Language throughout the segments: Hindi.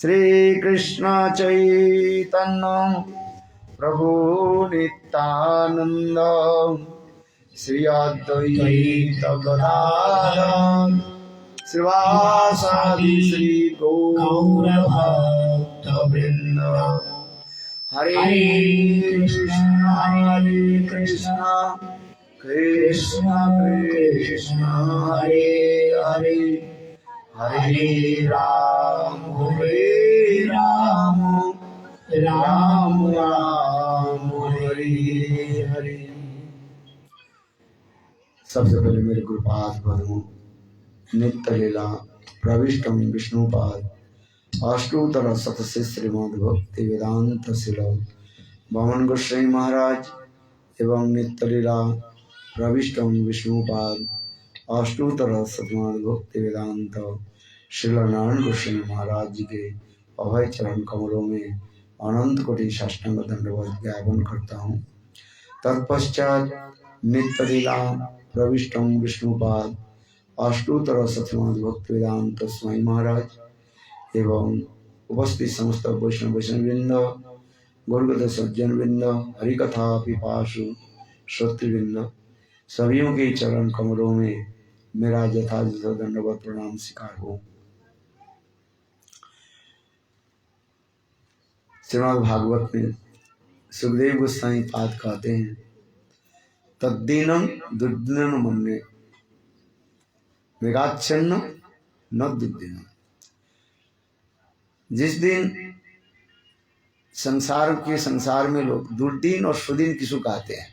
श्री कृष्ण चैतन्य प्रभु नित्यानंद श्री अद्वैत गदाधर श्रीवासादि श्री गौर भक्त वृंद। हरे कृष्ण कृष्ण कृष्ण हरे हरे हरे राम राम राम हरे हरे। सबसे पहले मेरे गुरुपाद पद्म नित्य लीला प्रविष्टम विष्णुपाद अष्टोत्तर शतसे श्रीमद् भक्ति वेदांत शिल वामन गोस्वामी महाराज एवं नित्य लीला प्रविष्टम विष्णुपाद अष्टोत्तर शतमद् भक्ति वेदांत श्रील नारायण गोस्वामी महाराज जी के अभय चरण कमलों में अनंत कोटि साष्टांग दंडवत ज्ञापन करता हूँ। तत्पश्चात नित्य लीला प्रविष्टम विष्णुपाद अष्टोत्तर शतमद् भक्ति वेदांत स्वामी महाराज एवं उपस्थित समस्त वैष्णव वृंद गुरुगत सज्जन वृंद हरिकथा पिपासु श्रोतृवृंद सभियों के चरण कमलों में मेरा यथायथ दंडवत प्रणाम स्वीकार हो। श्रीमद् भागवत में सुखदेव गोस्वामी पाद कहते हैं तद्दीनं दुर्दिनं मन्ये मेघाच्छन्न न दुर्दिनं। जिस दिन संसार में लोग दुर्दिन और सुदिन किसको कहते हैं,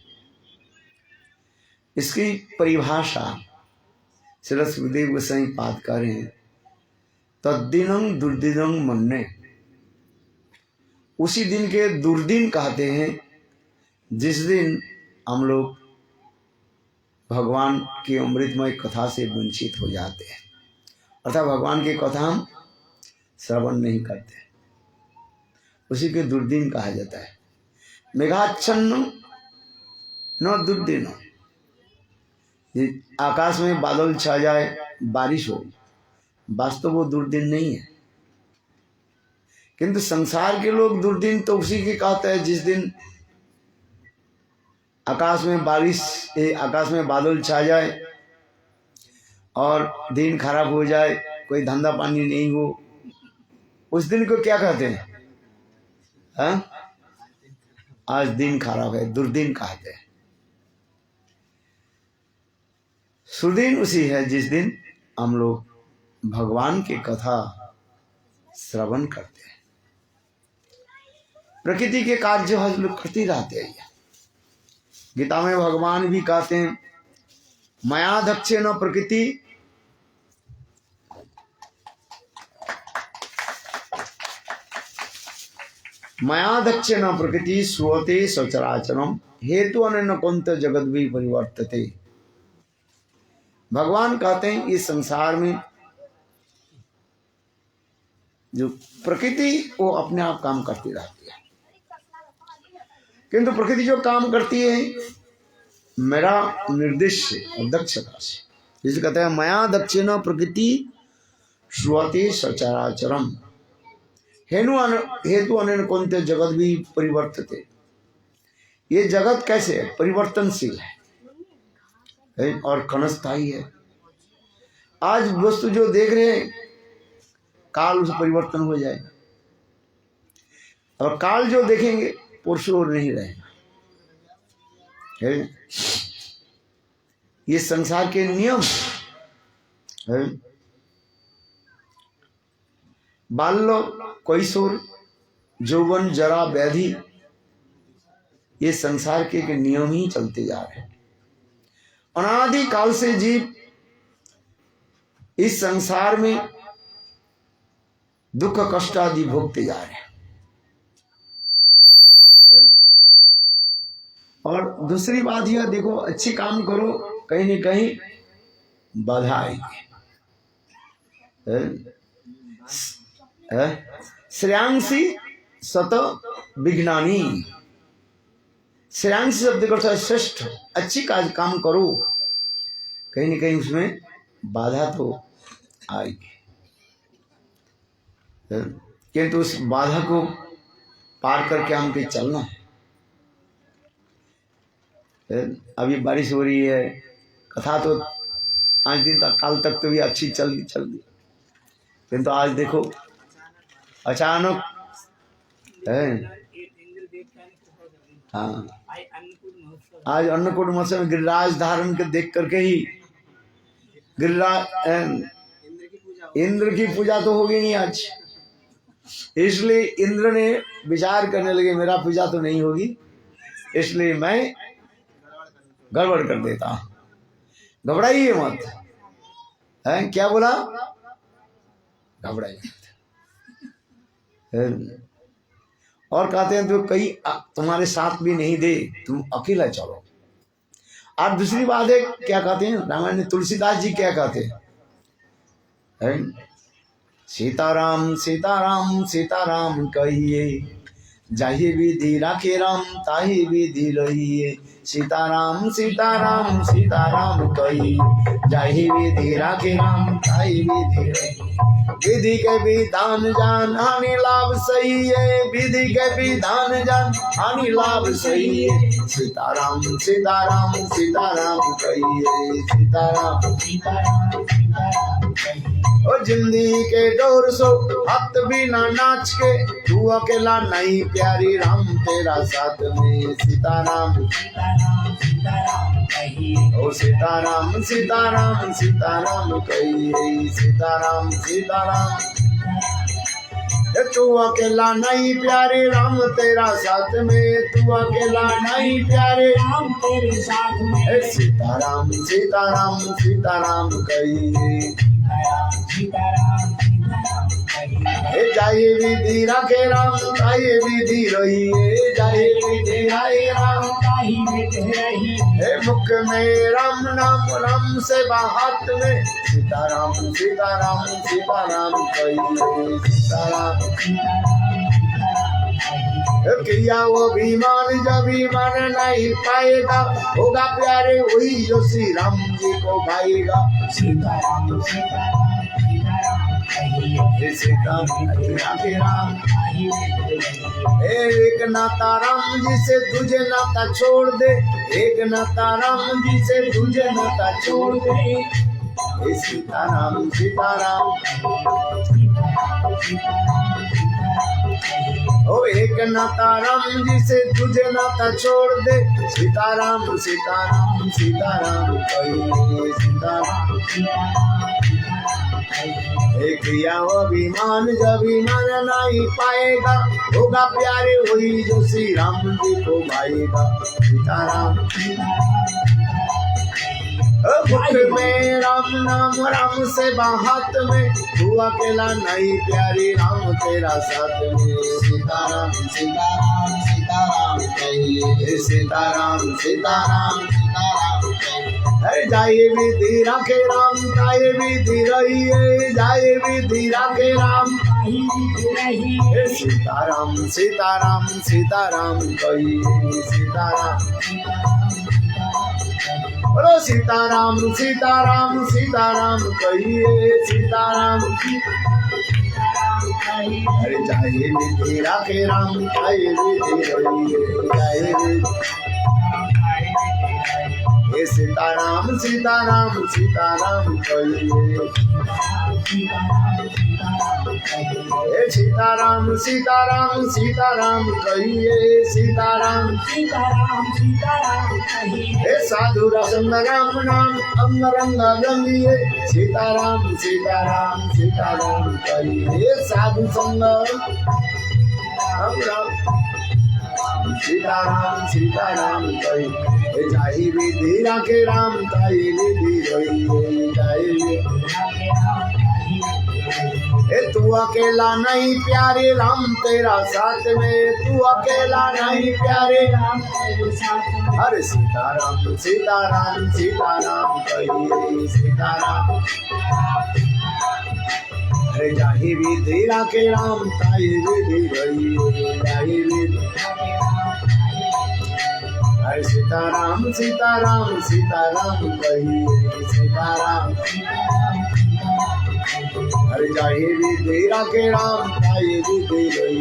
इसकी परिभाषा श्री सुखदेव गोस्वामी पाद कर रहे हैं तद्दिनं दुर्दिनं मन्ये। उसी दिन के दुर्दिन कहते हैं जिस दिन हम लोग भगवान की अमृतमय कथा से वंचित हो जाते हैं, अर्थात भगवान की कथा हम श्रवण नहीं करते, उसी के दुर्दिन कहा जाता है। मेघाच्छन्न न दुर्दिनो, आकाश में बादल छा जाए बारिश हो, वास्तव वो दुर्दिन नहीं है, किंतु संसार के लोग दुर्दिन तो उसी के कहते हैं जिस दिन आकाश में बादल छा जाए और दिन खराब हो जाए, कोई धंधा पानी नहीं हो, उस दिन को क्या कहते हैं? आज दिन खराब है, दुर्दिन कहते हैं। सुदिन उसी है जिस दिन हम लोग भगवान की कथा श्रवण करते हैं। प्रकृति के कार्य हम लोग करते रहते हैं। गीता में भगवान भी कहते हैं मया दक्षेण प्रकृति मया दक्षेण प्रकृति श्रुते सचराचरम हेतु अनन्य कुंत जगत भी परिवर्तते। भगवान कहते हैं इस संसार में जो प्रकृति वो अपने आप काम करती रहती है, किंतु प्रकृति जो काम करती है मेरा निर्देश से और दक्षता से, जिसे कहते हैं मया दक्षिण प्रकृति श्रुते सचराचरम हेतु अनन्य कुंत जगत भी परिवर्तते। ये जगत कैसे है? परिवर्तनशील है और क्षणस्थायी है। आज वस्तु जो देख रहे हैं काल उसे परिवर्तन हो जाएगा, और काल जो देखेंगे पुरुषों नहीं रहेगा। ये संसार के नियम है। बाल्य कैशोर यौवन जरा व्याधि, ये संसार के नियम ही चलते जा रहे हैं। अनादि काल से जीव इस संसार में दुख कष्ट आदि भोगते जा रहे हैं, और दूसरी बात यह देखो, अच्छे काम करो कहीं न कहीं बाधा आएगी। श्रेयांसी सत विज्ञानी, श्रेयांसी शब्द का अर्थ है श्रेष्ठ। अच्छी काम करो, कहीं न कहीं उसमें बाधा तो आएगी। किंतु उस बाधा को पार करके हमको चलना है। अभी बारिश हो रही है, कथा तो 5 दिन तक, कल तक तो भी अच्छी चल रही, किंतु आज देखो अचानक है। हाँ, आज अन्नकूट महोत्सव में गिरिराज धारण के देख करके ही गिरिराज इंद्र की पूजा तो होगी नहीं आज, इसलिए इंद्र ने विचार करने लगे मेरा पूजा तो नहीं होगी, इसलिए मैं गड़बड़ कर देता हूं। घबराइए मत, है क्या बोला, घबराइए मत। और कहते हैं तो कई तुम्हारे साथ भी नहीं दे, तुम अकेला चलो। और दूसरी बात है क्या कहते हैं रामायण में, तुलसीदास जी क्या कहते हैं, सीताराम सीताराम सीताराम कहिए, जाहि विधि राखे राम ताहि विधि रहिए। सीताराम सीताराम सीताराम कहिए, जाहि विधि राखे राम ताहि विधि रहिए। विधि के विधान जान हानि लाभ सही है, विधि के विधान जान हानि लाभ सही है। सीताराम सीताराम सीताराम कहिए, सीताराम सीताराम सीताराम कहिए। ओ जिंदगी के डोर सो हाथ बिना नाच के, तू अकेला नहीं प्यारी राम तेरा साथ में। सीताराम सीताराम सीताराम कहिए, ओ सीताराम सीताराम सीताराम कहिए। सीताराम सीताराम तू अकेला नहीं प्यारे राम तेरा साथ में, तू अकेला नहीं प्यारे राम तेरे साथ में। सीताराम सीताराम सीताराम कहिए, जाए विधि राखे राम ताहि विधि रहिए। जाए विधि राखे राम ताहि विधि रहिए। मुख में राम नाम राम से हाथ में, सीताराम सीताराम सीताराम कहिए। सीताराम किया वो अभिमान जब मान नहीं पाएगा, होगा प्यारे वही जो श्री राम जी को भाएगा। सीताराम सीताराम सीताराम एक नाता राम जी से तुझे नाता छोड़ दे, एक नाता राम जी से तुझे नाता छोड़ दे। सीताराम सीताराम ओ एक नाता राम जी से तुझे नाता छोड़ दे। सीताराम सीताराम सीताराम कहिए। सीताराम एक अभिमान जब मान नहीं पाएगा, होगा प्यारे वही जो श्री राम जी को भाएगा। सीताराम मुख में राम नाम राम से हाथ में, तू अकेला नहीं प्यारी राम तेरा साथ में। सीताराम सीताराम सीताराम कहिए। सीताराम सीताराम सीताराम कहिए। जाए विधि राखे राम ताहि विधि रहिए। जाए विधि राखे राम ताहि विधि रहिए। सीताराम सीताराम सीताराम कहिए। सीताराम बोलो सीताराम सीताराम सीताराम कहिए। सीताराम जाए विधि राखे राम ताहि विधि रहिए। जाए सीताराम सीताराम सीताराम कहिए। सीताराम सीताराम सीताराम कहिए। सीताराम सीताराम सीताराम कहिए। साधु रसंग राम नाम अंग रंग रंगिए। सीताराम सीताराम सीताराम कहिए। साधु संग सीताराम सीताराम कहिए। जाहि विधि राखे राम ताहि विधि रहिए। जाहि तू अकेला नहीं प्यारे राम तेरा साथ में, तू अकेला नहीं प्यारे राम तेरे साथ में। अरे सीताराम सीताराम सीताराम कहिए। सीताराम अरे जाहि विधि राखे राम ताहि विधि रहिए। जाहि विधि अरे सीताराम सीताराम सीताराम कहिए। सीताराम अरे जाहे भी तेरा के राम जाहे भी तेरी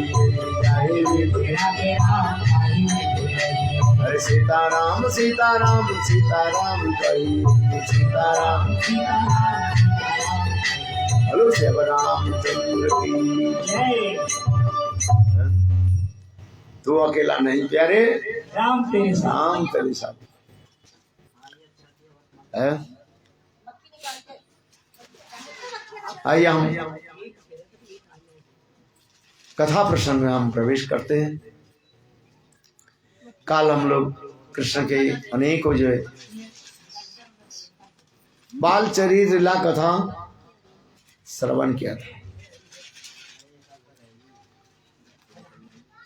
जाहे भी तेरा के राम अरे सीताराम सीताराम सीताराम कही सीताराम हेलो शिव राम चंद्र की जय। तू अकेला नहीं प्यारे राम तेरे साथ है। आइए हम कथा प्रसंग में हम प्रवेश करते हैं। कल हम लोग कृष्ण के अनेकों जो है बाल चरित्र लीला कथा श्रवण किया था।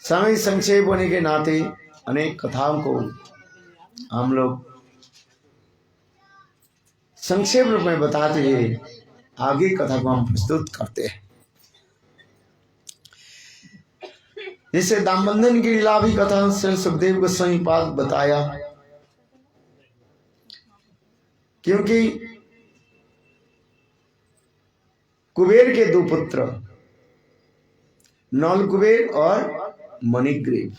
समय संक्षेप होने के नाते अनेक कथाओं को हम लोग संक्षेप रूप में बताते हुए आगे कथा को हम प्रस्तुत करते हैं। जैसे दामबंधन की लीला भी कथा श्री सुखदेव गोस्वामी पाद बताया, क्योंकि कुबेर के दो पुत्र नल कुबेर और मणिग्रीव,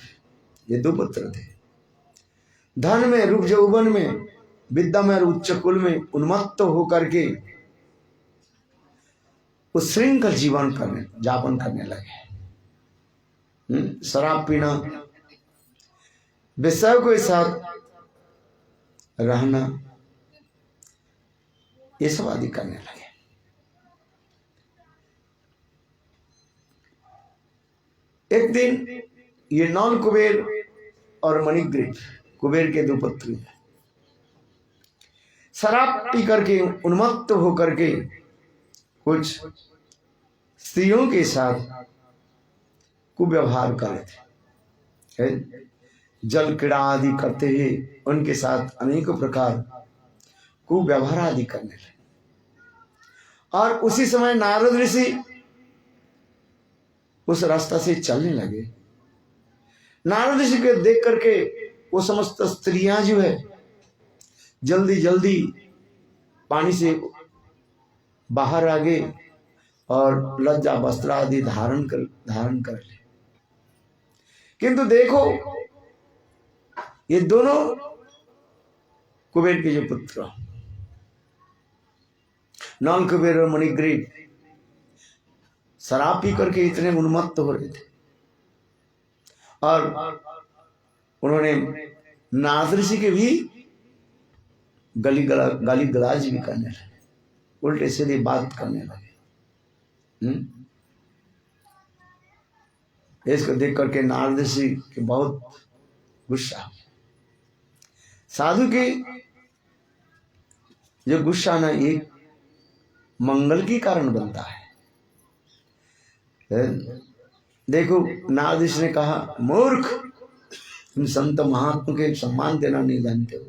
ये दो पुत्र थे। धन में रूप यौवन में विद्या में उच्च कुल में उन्मत्त होकर के उच्छृंखल जीवन जापन करने लगे। शराब पीना, विषय के साथ रहना, ये सब आदि करने लगे। एक दिन ये नल कुबेर और मणिग्रीव, कुबेर के दो पुत्र, शराब पी करके उन्मत्त होकर के कुछ स्त्रियों के साथ कुव्यवहार कर रहे थे। जल क्रीड़ा आदि करते हुए उनके साथ अनेकों प्रकार कुव्यवहार आदि करने लगे। और उसी समय नारद ऋषि उस रास्ता से चलने लगे। नारद ऋषि को देख करके वो समस्त स्त्रियां जो है जल्दी जल्दी पानी से बाहर आ गए और लज्जा वस्त्र आदि धारण कर ले। किंतु देखो ये दोनों कुबेर के जो पुत्र नल कुबेर और मणिग्रीव शराब पी करके इतने उन्मत्त हो रहे थे और उन्होंने नारद ऋषि के भी गाली गलाज भी करने लगे, उल्टे सीधे बात करने लगे। इसको देख करके नारद ऋषि के बहुत गुस्सा। साधु के जो गुस्सा ना एक मंगल की कारण बनता है। देखो नारद ऋषि ने कहा, मूर्ख, तुम संत महात्मा के सम्मान देना नहीं जानते हो,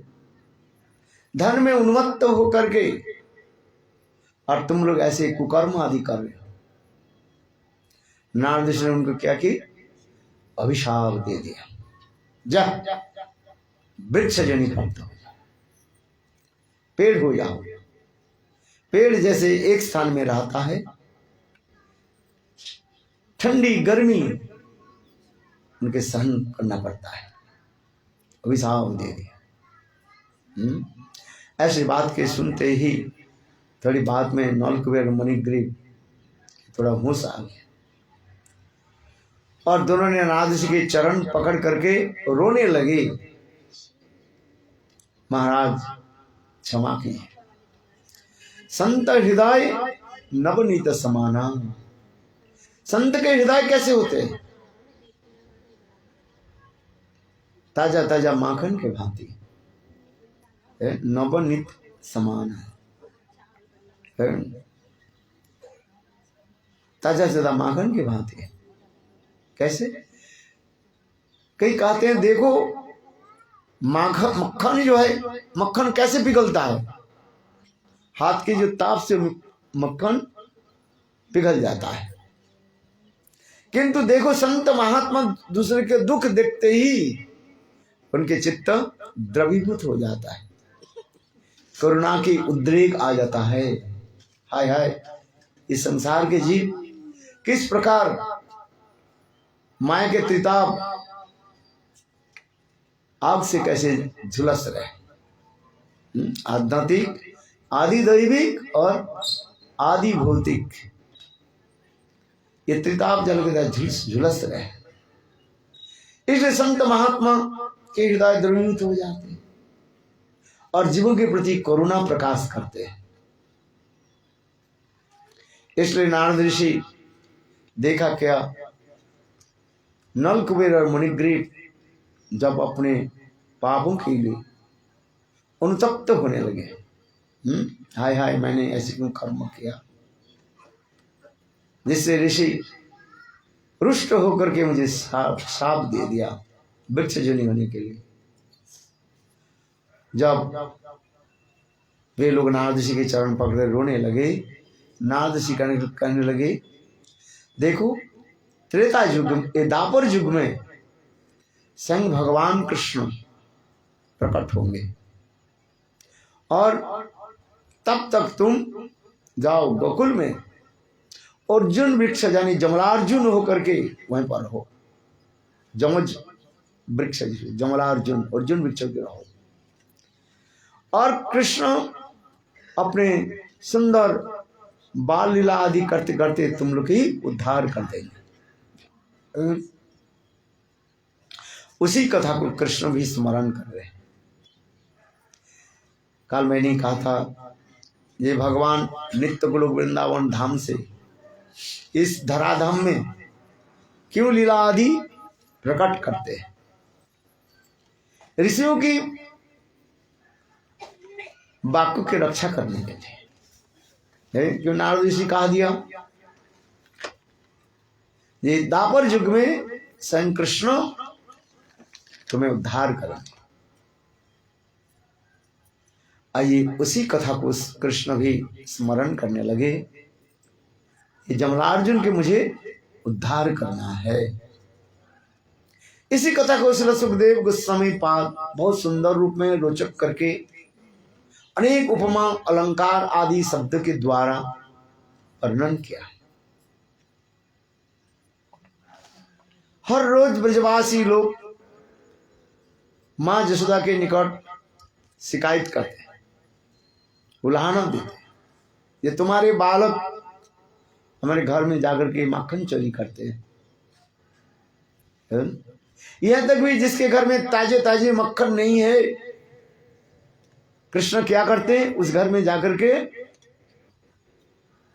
धन में उन्मत्त होकर के और तुम लोग ऐसे कुकर्म आदि कर रहे हो। नारद ऋषि ने उनको क्या कि अभिशाप दे दिया, जा वृक्ष जनी प्राप्त हो जाओ, पेड़ हो जाओ। पेड़ जैसे एक स्थान में रहता है, ठंडी गर्मी उनके सहन करना पड़ता है, अभिशाप दे दिया। ऐसी बात के सुनते ही थोड़ी बात में नल कुबेर मणिग्रीव थोड़ा होश आ गया और दोनों ने नारद ऋषि के चरण पकड़ करके रोने लगे, महाराज क्षमा कीजिए, संत हृदय नवनीत समाना। संत के हृदय कैसे होते हैं? ताजा ताजा माखन के भांति, नवनीत समान है, ताजा ताजा माखन के भांति है। कैसे? कई कहते हैं देखो मक्खन जो है, मक्खन कैसे पिघलता है? हाथ के जो ताप से मक्खन पिघल जाता है। किंतु देखो संत महात्मा दूसरे के दुख देखते ही उनके चित्त द्रवीभूत हो जाता है, करुणा की उद्रेक आ जाता है। हाय हाय, इस संसार के जीव किस प्रकार माया के त्रिताप आग से कैसे झुलस रहे। आध्यात्मिक, आदि दैविक और आदि भौतिक, ये त्रिताप जल के झुलस रहे। इसलिए संत महात्मा के हृदय द्रवीभूत हो जाते हैं और जीवों के प्रति करुणा प्रकाश करते हैं। इसलिए नारद ऋषि देखा क्या, नल कुबेर और मुनिग्रीव जब अपने पापों के लिए अनुतप्त होने लगे, हाय हाय मैंने ऐसे क्यों कर्म किया जिससे ऋषि रुष्ट होकर के मुझे श्राप दे दिया वृक्ष जनी होने के लिए। जब वे लोग नारद ऋषि के चरण पकड़े रोने लगे, नारद ऋषि कहने लगे, देखो त्रेता युग में, दापर युग में स्वयं भगवान कृष्ण प्रकट होंगे और तब तक तुम जाओ गोकुल में अर्जुन वृक्ष यानी जमलार्जुन होकर के वहीं पर रहो। जमज वृक्ष, जमलार्जुन अर्जुन वृक्ष के रहो और कृष्ण अपने सुंदर बाल लीला आदि करते करते तुम लोग ही उद्धार कर देंगे। उसी कथा को कृष्ण भी स्मरण कर रहे हैं। कल मैंने कहा था ये भगवान नित्य गोलोक वृंदावन धाम से इस धराधाम में क्यों लीला आदि प्रकट करते हैं। ऋषियों की वाक्यों की रक्षा करने के लिए। क्यों नारद ऋषि कहा दिया, ये दापर युग में स्वयं कृष्ण तुम्हें उद्धार करेंगे। आइए उसी कथा को कृष्ण भी स्मरण करने लगे, ये जमलार्जुन के मुझे उद्धार करना है। इसी कथा को श्री सुखदेव गोस्वामी पाद बहुत सुंदर रूप में रोचक करके अनेक उपमा अलंकार आदि शब्द के द्वारा वर्णन किया। हर रोज ब्रजवासी लोग मां जसोदा के निकट शिकायत करते हैं, उल्हाना देते हैं, ये तुम्हारे बालक हमारे घर में जाकर के माखन चोरी करते हैं। यहां तक भी जिसके घर में ताजे ताजे मक्खन नहीं है, कृष्ण क्या करते हैं, उस घर में जाकर के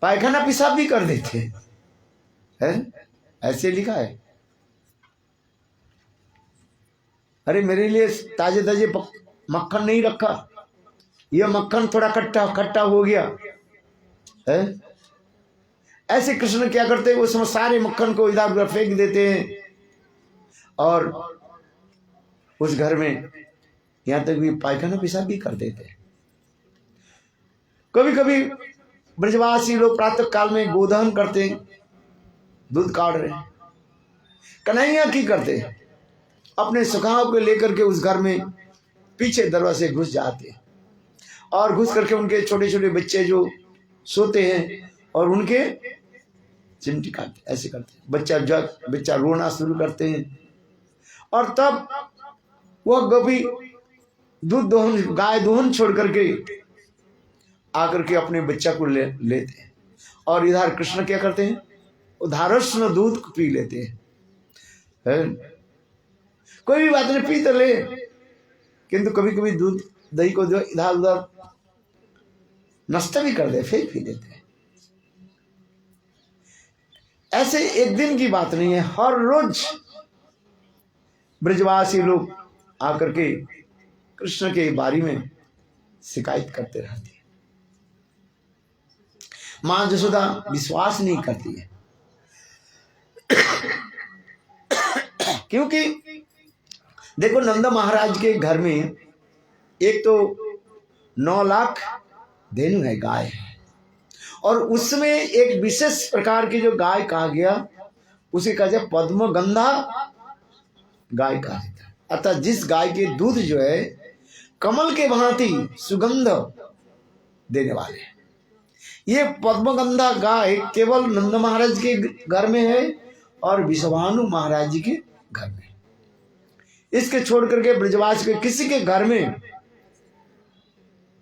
पायखाना पेशाब भी कर देते हैं। ऐसे लिखा है। अरे मेरे लिए ताजे ताजे मक्खन नहीं रखा, यह मक्खन थोड़ा खट्टा खट्टा हो गया है। ऐसे कृष्ण क्या करते हैं, उसमें सारे मक्खन को इधर उधर फेंक देते हैं और उस घर में यहां तक भी पायखाना पेशाब भी कर देते हैं। कभी कभी ब्रजवासी लोग प्रातः काल में गोदहन करते हैं, दूध काट रहे हैं। कन्हैया की करते हैं, अपने सुखाव को लेकर के उस घर में पीछे दरवाजे घुस जाते हैं और घुस करके उनके छोटे छोटे बच्चे जो सोते हैं और उनके चिमटी काटते, ऐसे करते हैं। बच्चा रोना शुरू करते हैं और तब वह गोपी दूध दोहन, गाय दोहन छोड़ करके आकर के अपने बच्चा को लेते हैं और इधर कृष्ण क्या करते हैं, उधारस्न दूध पी लेते हैं। कोई भी बात नहीं, पी तो ले, किंतु कभी कभी दूध दही को जो इधर उधर नष्ट भी कर दे, फेंक भी देते हैं। ऐसे एक दिन की बात नहीं है, हर रोज ब्रजवासी लोग आकर के कृष्ण के बारे में शिकायत करते रहते हैं। मां जसोदा विश्वास नहीं करती है, क्योंकि देखो नंद महाराज के घर में एक तो 9 लाख धेनु है, गाय है, और उसमें एक विशेष प्रकार की जो गाय कहा गया उसे कहा जाए पद्मगंधा गाय कहा जाता है। अर्थात जिस गाय के दूध जो है कमल के भांति सुगंध देने वाले हैं। ये पद्मगंधा गाय केवल नंद महाराज के घर में है और विश्वानु महाराज जी के घर में। इसके छोड़ करके ब्रजवास के किसी के घर में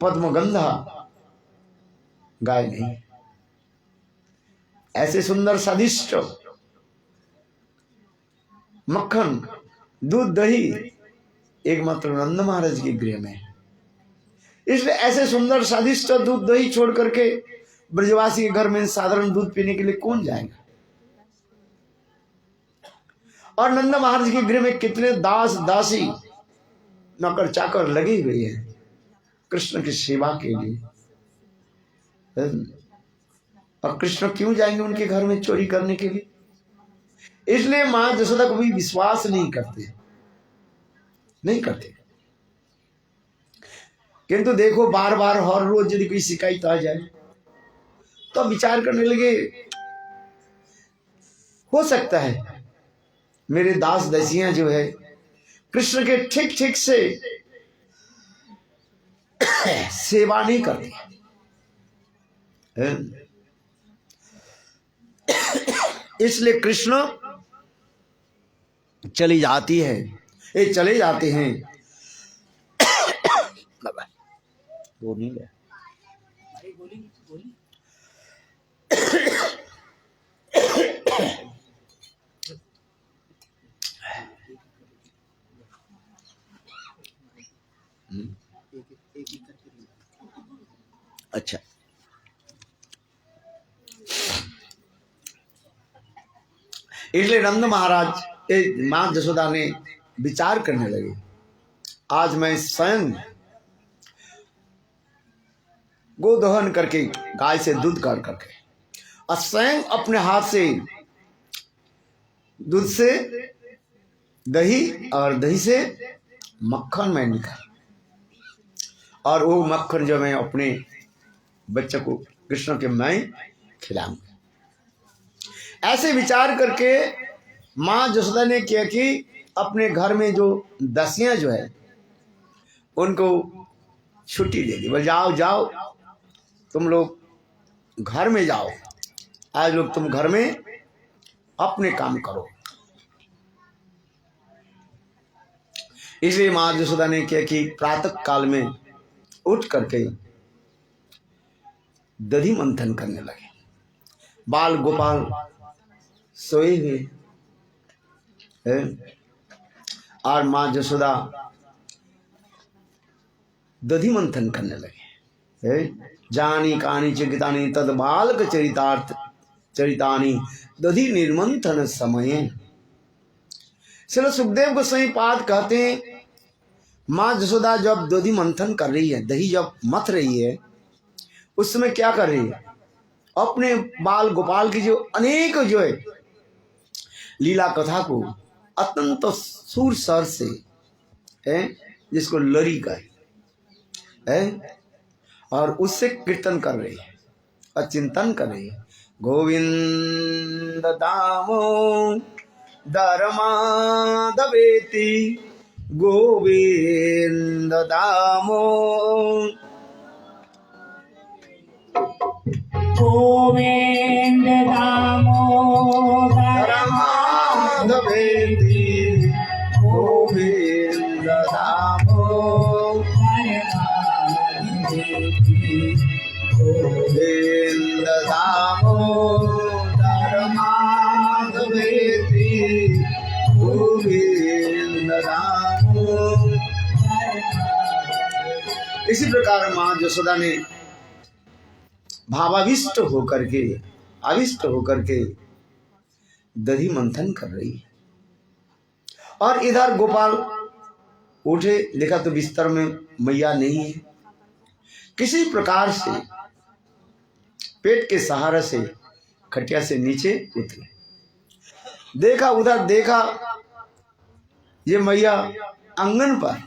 पद्मगंधा गाय नहीं। ऐसे सुंदर स्वादिष्ट मक्खन दूध दही एकमात्र नंद महाराज के गृह में। इसलिए ऐसे सुंदर स्वादिष्ट दूध दही छोड़ करके ब्रजवासी के घर में साधारण दूध पीने के लिए कौन जाएगा। और नंद महाराज के गृह में कितने दास दासी नौकर चाकर लगे हुए हैं कृष्ण की सेवा के लिए। और कृष्ण क्यों जाएंगे उनके घर में चोरी करने के लिए। इसलिए मां यशोदा को भी विश्वास नहीं करते। किंतु देखो बार बार हर रोज यदि कोई शिकायत आ जाए तो विचार करने लगे, हो सकता है मेरे दास दसियां जो है कृष्ण के ठीक ठीक से सेवा नहीं करती। इसलिए कृष्ण चली जाती है, ये चले जाते हैं। वो नहीं गया। अच्छा, इसलिए नंद महाराज मां यशोदा ने विचार करने लगे, आज मैं स्वयं गोदहन करके गाय से दूध काट करके और स्वयं अपने हाथ से दूध से दही और दही से मक्खन मैं निकाल, और वो मक्खन जो मैं अपने बच्चे को कृष्ण के मैं खिलाऊंगा। ऐसे विचार करके मां यशोदा ने किया कि अपने घर में जो दासियां जो है उनको छुट्टी दे दी। बोले जाओ जाओ तुम लोग घर में जाओ, आज लोग तुम घर में अपने काम करो। इसलिए मां यशोदा ने किया कि प्रातः काल में उठ करके दधि मंथन करने लगे। बाल गोपाल सोए हुए और मां यशोदा दधि मंथन करने लगे। जानी कानी चिकितानी तद बालक चरितार्थ चरितानी दधि निर्मंथन समय। श्री सुखदेव गोस्वामी पाद कहते हैं मां यशोदा जब दधि मंथन कर रही है, दही जब मथ रही है, उस समय क्या कर रही है, अपने बाल गोपाल की जो अनेक जो है लीला कथा को अत्यंत सुर स्वर से जिसको लरी का है और उससे कीर्तन कर रही है और चिंतन कर रही है। गोविंद दामो दरमादवेति गोविंद दामो गोविंद दामोदर माधवेति गोविंद दामोदर गोविंद दामोदर माधवेति गोविंद दामोदर। इसी प्रकार मां यशोदा ने भावाविष्ट होकर के दधि मंथन कर रही है। और इधर गोपाल उठे, देखा तो बिस्तर में मैया नहीं है। किसी प्रकार से पेट के सहारे से खटिया से नीचे उतरे, देखा उधर देखा ये मैया आंगन पर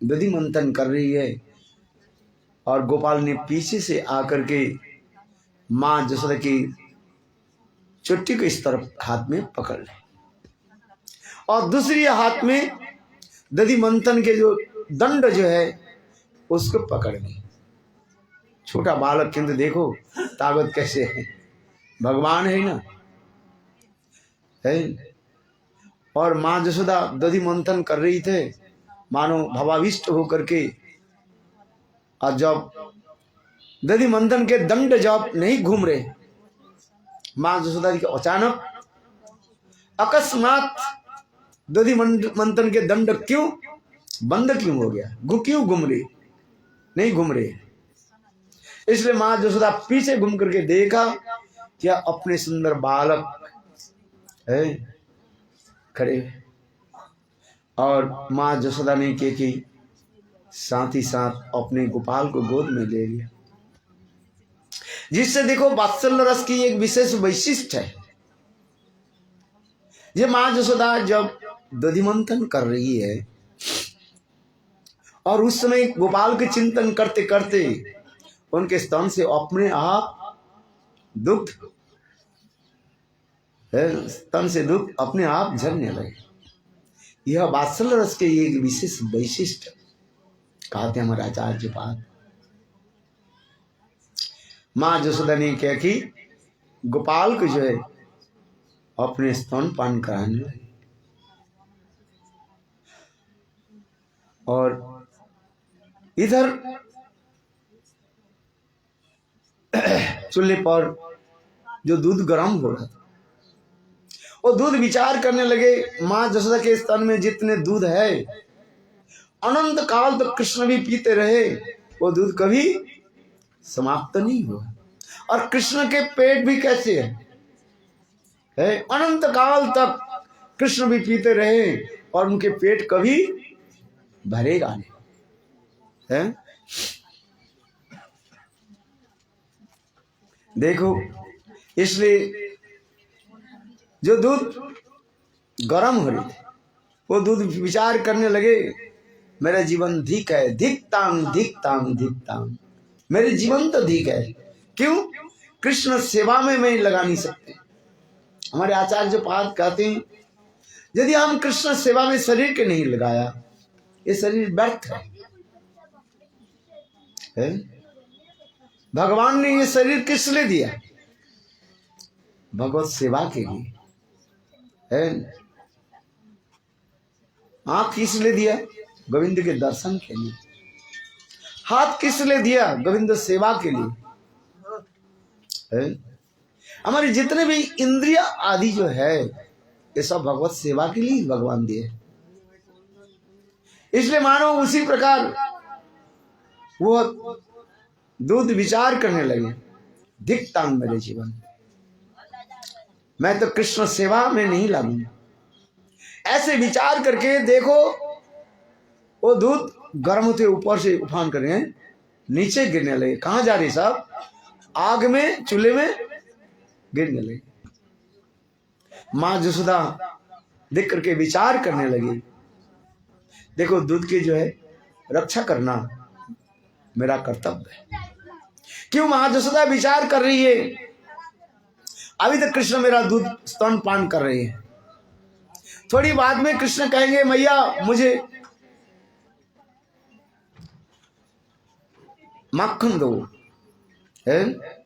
दधि मंथन कर रही है। और गोपाल ने पीछे से आकर के मां यशोदा की चुट्टी को इस तरफ हाथ में पकड़ ले और दूसरी हाथ में दधि मंथन के जो दंड जो है उसको पकड़ ली। छोटा बालक, किंतु देखो ताकत कैसे है, भगवान है ना, है। और माँ जसोदा दधि मंथन कर रही थे, मानो भावाविष्ट होकर के। और जब दधि मंथन के दंड जब नहीं घूम रहे, माँ जसोदा जी के अचानक अकस्मात दधि मंथन के दंड क्यों बंद क्यों हो गया, क्यों घूम रहे नहीं घूम रहे। इसलिए माँ जसोदा पीछे घूम करके देखा, क्या अपने सुंदर बालक है खड़े। और माँ जसोदा ने क्या की, साथ ही साथ अपने गोपाल को गोद में ले लिया। जिससे देखो वात्सल्य रस की एक विशेष वैशिष्ट है। ये माँ जसोदा जब दधि मंथन कर रही है और उस समय गोपाल के चिंतन करते करते उनके स्तन से अपने आप दुग्ध, स्तन से दुग्ध अपने आप झरने लगे। यह वात्सल्य रस के एक विशेष वैशिष्ट कहते हैं हमारे आचार्य पाद। माँ जसोदा ने क्या कि गोपाल को जो है अपने स्तन पान कराने लगे। और इधर चूल्हे पर जो दूध गर्म हो रहा था, वो दूध विचार करने लगे, माँ जसोदा के स्तन में जितने दूध है अनंत काल तक कृष्ण भी पीते रहे, वो दूध कभी समाप्त नहीं हुआ। और कृष्ण के पेट भी कैसे है, अनंत काल तक कृष्ण भी पीते रहे और उनके पेट कभी भरेगा नहीं है। देखो, इसलिए जो दूध गर्म हो रही थी, वो दूध विचार करने लगे, मेरा जीवन धिक है, धिक तांग धिक तांग धिक तांग, मेरे जीवन तो धिक है। क्यों? कृष्ण सेवा में मैं लगा नहीं सकते। हमारे आचार्य पाद कहते हैं, यदि हम कृष्ण सेवा में शरीर के नहीं लगाया, ये शरीर व्यर्थ है। भगवान ने ये शरीर किस लिए दिया? भगवत सेवा के लिए है। आंख किस लिए दिया? गोविंद के दर्शन के लिए। हाथ किस लिए दिया? गोविंद सेवा के लिए है। हमारे जितने भी इंद्रिय आदि जो है, ये सब भगवत सेवा के लिए भगवान दिए। इसलिए मानो उसी प्रकार वो दूध विचार करने लगे, दिखता हूं मेरे जीवन, मैं तो कृष्ण सेवा में नहीं लगूंगा। ऐसे विचार करके देखो, वो दूध गर्म होते ऊपर से उफान कर रहे हैं, नीचे गिरने लगे। कहां जा रहे साहब? आग में, चूल्हे में गिरने लगे। माँ जसोदा देख करके विचार करने लगी, देखो दूध की जो है रक्षा करना मेरा कर्तव्य है। क्यों माँ जसोदा विचार कर रही है? अभी तक कृष्ण मेरा दूध स्तन पान कर रहे हैं, थोड़ी बाद में कृष्ण कहेंगे मैया मुझे मक्खन दो, है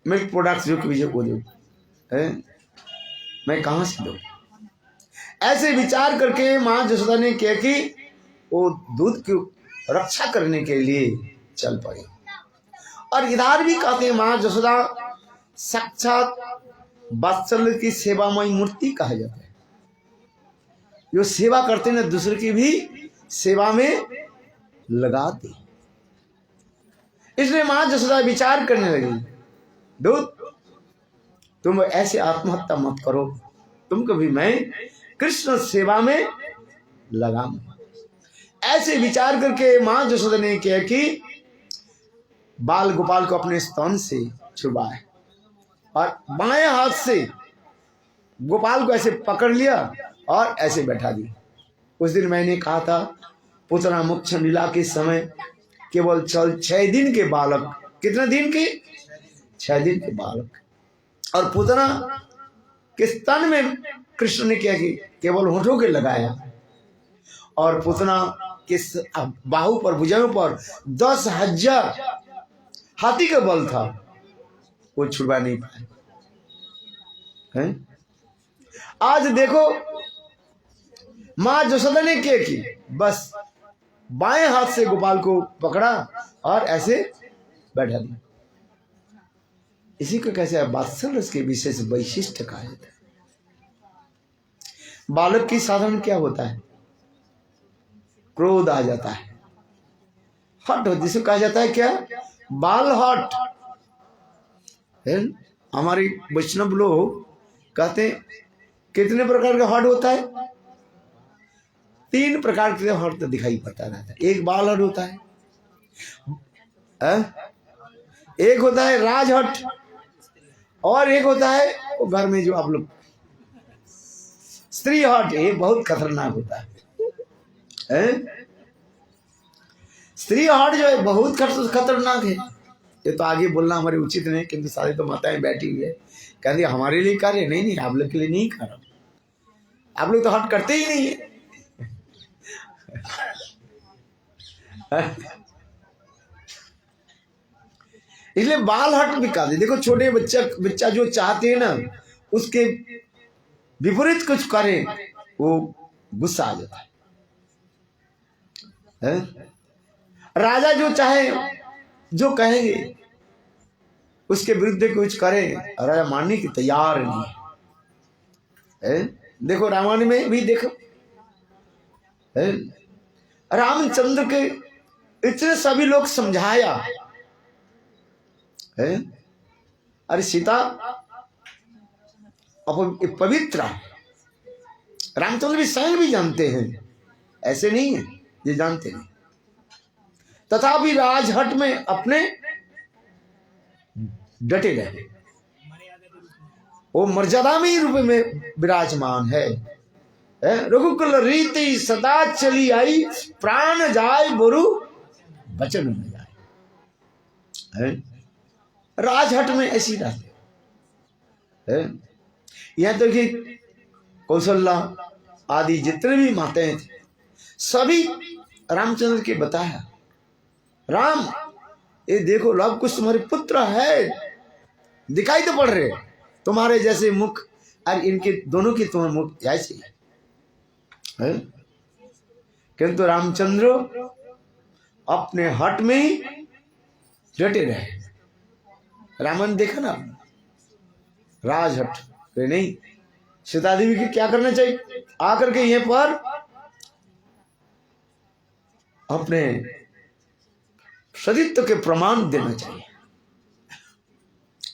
मिल्क प्रोडक्ट्स जो भी को दो, है मैं कहां से दो? ऐसे विचार करके माँ जसोदा ने क्या कि वो दूध की रक्षा करने के लिए चल पड़े। और इधर भी कहते हैं माँ जसोदा साक्षात वात्सल्य की सेवामयी मूर्ति कहा जाता है। जो सेवा करते ना, दूसरे की भी सेवा में लगाते। इसलिए माँ जसोदा विचार करने लगी, दूध तुम ऐसे आत्महत्या मत करो, तुमको भी मैं कृष्ण सेवा में लगाऊंगा। ऐसे विचार करके माँ जसोदा ने किया कि बाल गोपाल को अपने स्तन से छुड़वाए और बाएं हाथ से गोपाल को ऐसे पकड़ लिया और ऐसे बैठा दिया। उस दिन मैंने कहा था, पुतना मोक्ष लीला के समय केवल 6 दिन के बालक, कितने दिन के? 6 दिन के बालक, और पुतना के स्तन में कृष्ण ने क्या कि केवल होठों के लगाया, और पुतना के बाहु पर, भुजाओं पर 10,000 हाथी का बल था, वो छुड़वा नहीं पाए हैं। आज देखो मां जसोदा ने क्या की, बस बाएं हाथ से गोपाल को पकड़ा और ऐसे बैठा दिया। इसी को कैसे वात्सल्य रस के विशेष वैशिष्ट कहा जाता है। बालक की साधारण क्या होता है, क्रोध आ जाता है, हट, जिसे कहा जाता है क्या, बाल हट है। हमारे वैष्णव लोग कहते हैं कितने प्रकार का हट होता है, 3 प्रकार के हट तो दिखाई पड़ता रहता है। एक बाल हट होता है, एक होता है राज हट, और एक होता है वो घर में जो आप लोग स्त्री हट। ये बहुत खतरनाक होता है, स्त्री हट जो है बहुत खतरनाक है। ये तो आगे बोलना हमारे उचित नहीं, किंतु सारी तो माताएं बैठी हुई है, कहती हमारे लिए कर रहे, नहीं आप लोग के लिए नहीं कर रहा, आप लोग तो हट करते ही नहीं है। इसलिए बाल हट भी कहा। देखो छोटे बच्चा जो चाहते हैं ना उसके विपरीत कुछ करे वो गुस्सा आ जाता है। राजा जो चाहे जो कहेंगे उसके विरुद्ध कुछ करे, राजा मानने की तैयार नहीं है। देखो रामायण में भी देखो रामचंद्र के इतने सभी लोग समझाया है, अरे सीता पवित्र, रामचंद्र भी स्वयं भी जानते हैं, ऐसे नहीं है ये जानते नहीं, तथापि राजहट में अपने डटे रहे। वो मर्यादा में रूप में विराजमान है। रघुकुल रीति सदा चली आई, प्राण जाए बुरु वचन न जाए। राजहट में ऐसी रहते। यहां तो कि कौशल्या आदि जितने भी माताएं थे सभी रामचंद्र के बताया, राम ये देखो लव कुछ तुम्हारे पुत्र है, दिखाई तो पड़ रहे तुम्हारे जैसे मुख, और इनके दोनों के तुम्हारे मुख ऐसे है। किंतु रामचंद्र अपने हट में ही डटे रहे। रामन देखा ना राजहट नहीं, सीता देवी की क्या करना चाहिए, आकर के यहीं पर अपने सतीत्व के प्रमाण देना चाहिए,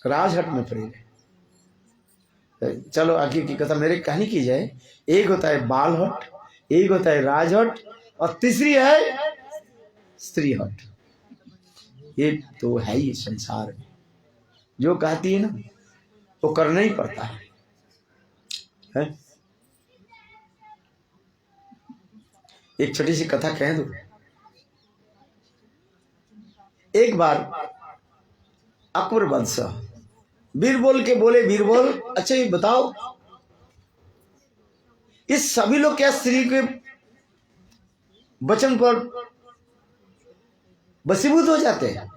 राजहट में पड़े। चलो आगे की कथा मेरे कहानी की जाए। एक होता है बाल हट, एक होता है राजहट, और तीसरी है स्त्री हट। ये तो है ही संसार में, जो कहती है ना वो करना ही पड़ता है। एक छोटी सी कथा कह दो। एक बार अकबर बादशाह बीरबल के बोले, बीरबल अच्छा ये बताओ इस सभी लोग क्या स्त्री के वचन पर वशीभूत हो जाते हैं?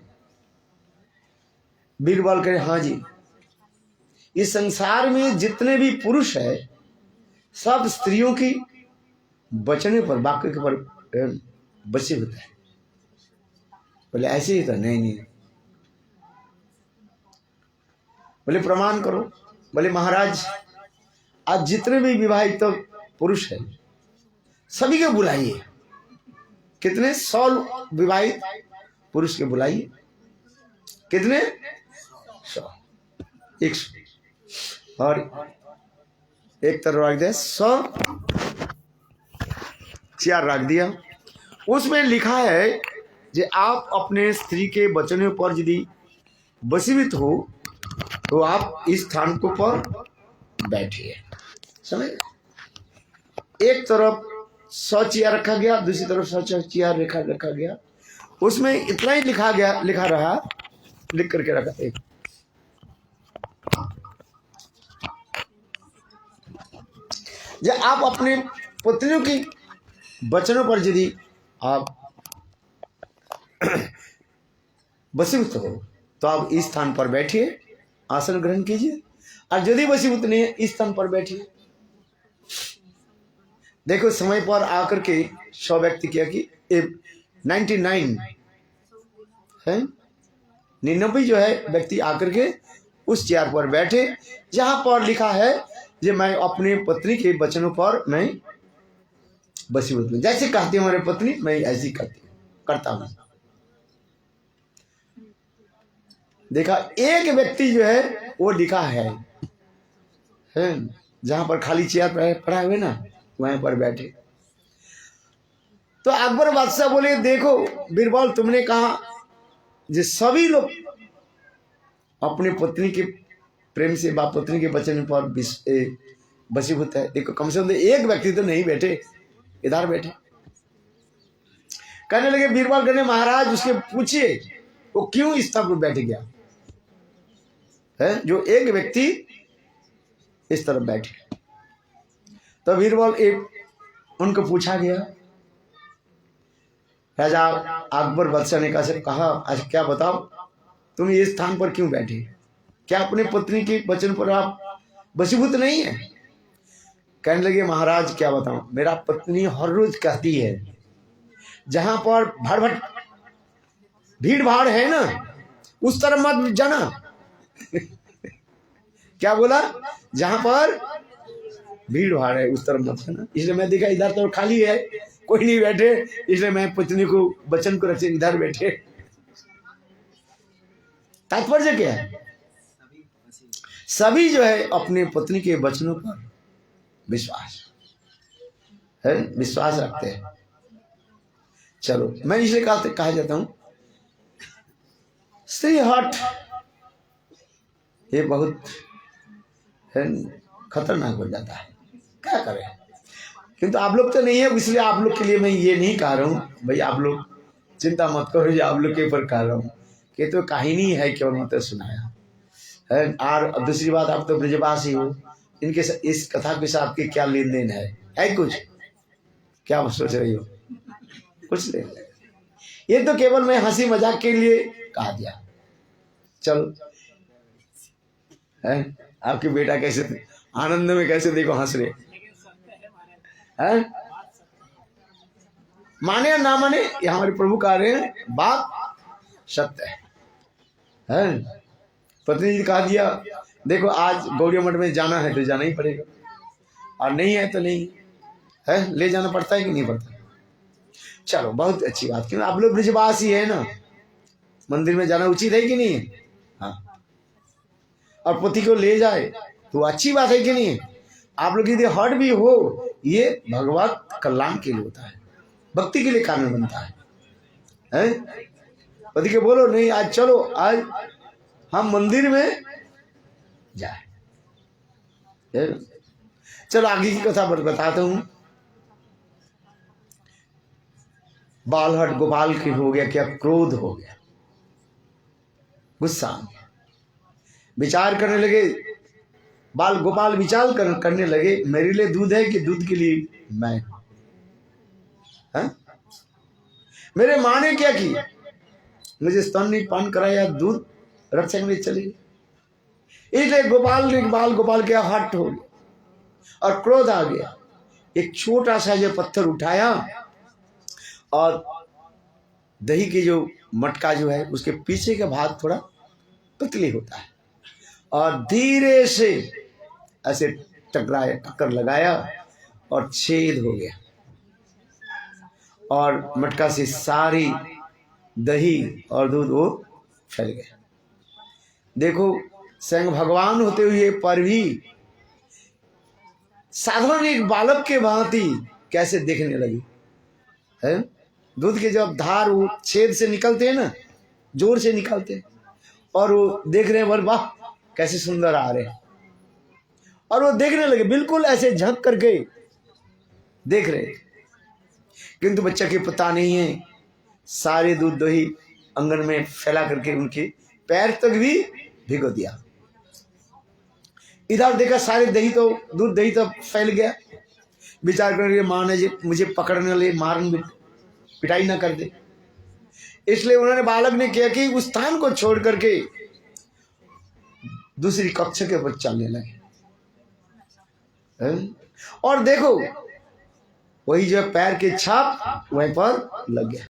बीरबल कहे हाँ जी, इस संसार में जितने भी पुरुष है सब स्त्रियों की वचन पर वाक्य के पर वशीभूत है। बोले ऐसे ही तो नहीं। बोले प्रमाण करो। बोले महाराज आज जितने भी विवाहित तो पुरुष है सभी के बुलाइए। कितने 100 विवाहित पुरुष के बुलाइए। कितने 100, 100 और एक तरफ रख दिया 100 चेयर रख दिया। उसमें लिखा है कि आप अपने स्त्री के वचनों पर यदि वशीभूत हो तो आप इस स्थान को पर बैठिए। समझ, एक तरफ 100 चेयर रखा गया, दूसरी तरफ 100 चेयर रखा गया। उसमें इतना ही लिखा रहा, लिख करके रखा एक जब आप अपने पुत्रियों की वचनों पर यदि आप वशीभूत हो तो आप इस स्थान पर बैठिए, आसन ग्रहण कीजिए, और यदि वशीभूत नहीं है इस स्थान पर बैठिए। देखो समय पर आकर के 100 व्यक्ति किया कि 99 है, 99 जो है व्यक्ति आकर के उस चेयर पर बैठे जहां पर लिखा है कि मैं अपने पत्नी के वचनों पर मैं वशीभूत हूं, जैसे कहती हमारे पत्नी मैं ऐसी करता हूं। देखा एक व्यक्ति जो है वो लिखा है जहां पर खाली चेयर पड़ा हुए ना वहां पर बैठे। तो अकबर बादशाह बोले देखो बीरबल तुमने कहा जो सभी लोग अपने पत्नी के प्रेम से बाप पत्नी के वचन पर वशीभूत है, देखो कम से कम एक व्यक्ति तो नहीं बैठे, इधर बैठे। कहने लगे बीरबल कहने महाराज उसके पूछिए वो क्यों इस तरफ बैठ गया है, जो एक व्यक्ति इस तरफ बैठे। तो बीरबल एक उनको पूछा गया, राजा अकबर बादशाह ने कहा अच्छा क्या बताओ तुम इस स्थान पर क्यों बैठे, क्या अपने पत्नी के वचन पर आप वशीभूत नहीं है? कहने लगे महाराज क्या बताऊं, मेरा पत्नी हर रोज कहती है जहां पर भीड़ भाड़ है ना उस तरफ मत जाना क्या बोला, जहां पर भीड़ भाड़ है उस तरफ मत जाना। इसलिए मैं देखा इधर तो खाली है, कोई नहीं बैठे, इसलिए मैं पत्नी को वचन को रखे इधर बैठे। तात्पर्य क्या है, सभी जो है अपने पत्नी के वचनों पर विश्वास रखते हैं। चलो मैं इसलिए कहा जाता हूं स्त्री हट ये बहुत खतरनाक हो जाता है, क्या करें। किंतु आप लोग तो नहीं है, इसलिए आप लोग के लिए मैं ये नहीं कह रहा हूं भाई आप लोग चिंता मत करो, ये आप लोग के ऊपर कह रहा हूं कि तो कहानी है केवल मतलब सुनाया है। और दूसरी बात आप तो ब्रजवासी हो, इनके इस कथा के साथ के क्या लेन देन है कुछ, क्या सोच रही हो, कुछ नहीं, ये तो केवल मैं हंसी मजाक के लिए कहा दिया। चलो है आपके बेटा कैसे आनंद में कैसे देखो हंस रहे हैं, माने या ना माने ये हमारे प्रभु कह रहे हैं बात सत्य है। पत्नी जी कहा दिया देखो आज गौड़ी मठ में जाना है तो जाना ही पड़ेगा, और नहीं है तो नहीं है, ले जाना पड़ता है कि नहीं पड़ता। चलो बहुत अच्छी बात, क्यों आप लोग ब्रजवासी है ना, मंदिर में जाना उचित है कि नहीं है, हाँ, और पति को ले जाए तो अच्छी बात है कि नहीं है। आप लोग यदि हट भी हो ये भगवत कल्याण के लिए होता है, भक्ति के लिए कारण बनता है। पति के बोलो नहीं आज चलो आज हम मंदिर में जाए। चलो आगे की कथा बताता हूं। बालहट गोपाल की हो गया क्या, क्रोध हो गया, गुस्सा आ गया, विचार करने लगे। बाल गोपाल विचार करने लगे मेरे लिए दूध है कि दूध के लिए मैं, मेरे माँ ने क्या किया, मुझे स्तन नहीं पान कराया, दूध रक्षक में चली गई। इसलिए बाल गोपाल के हट हो गया और क्रोध आ गया। एक छोटा सा जो पत्थर उठाया और दही की जो मटका जो है उसके पीछे का भाग थोड़ा पतली होता है और धीरे से ऐसे टक्कर लगाया और छेद हो गया और मटका से सारी दही और दूध वो फैल गया। देखो स्वयं भगवान होते हुए पर भी साधारण एक बालक के भांति कैसे देखने लगी है। दूध के जब धार वो छेद से निकलते हैं ना, जोर से निकलते हैं और वो देख रहे हैं वाह कैसे सुंदर आ रहे हैं, और वो देखने लगे बिल्कुल ऐसे झंक करके देख रहे। किंतु बच्चा की पता नहीं है, सारे दूध दही अंगन में फैला करके उनके पैर तक भी भिगो दिया। इधर देखा सारे दही तो दूध दही तो फैल गया। विचार करके माँ ने मुझे पकड़ने ले मारन पिटाई ना कर दे, इसलिए उन्होंने बालक ने किया कि उस स्थान को छोड़ करके दूसरी कक्ष के ऊपर चलने लगे। और देखो वही जो पैर के छाप वहीं पर लग गया।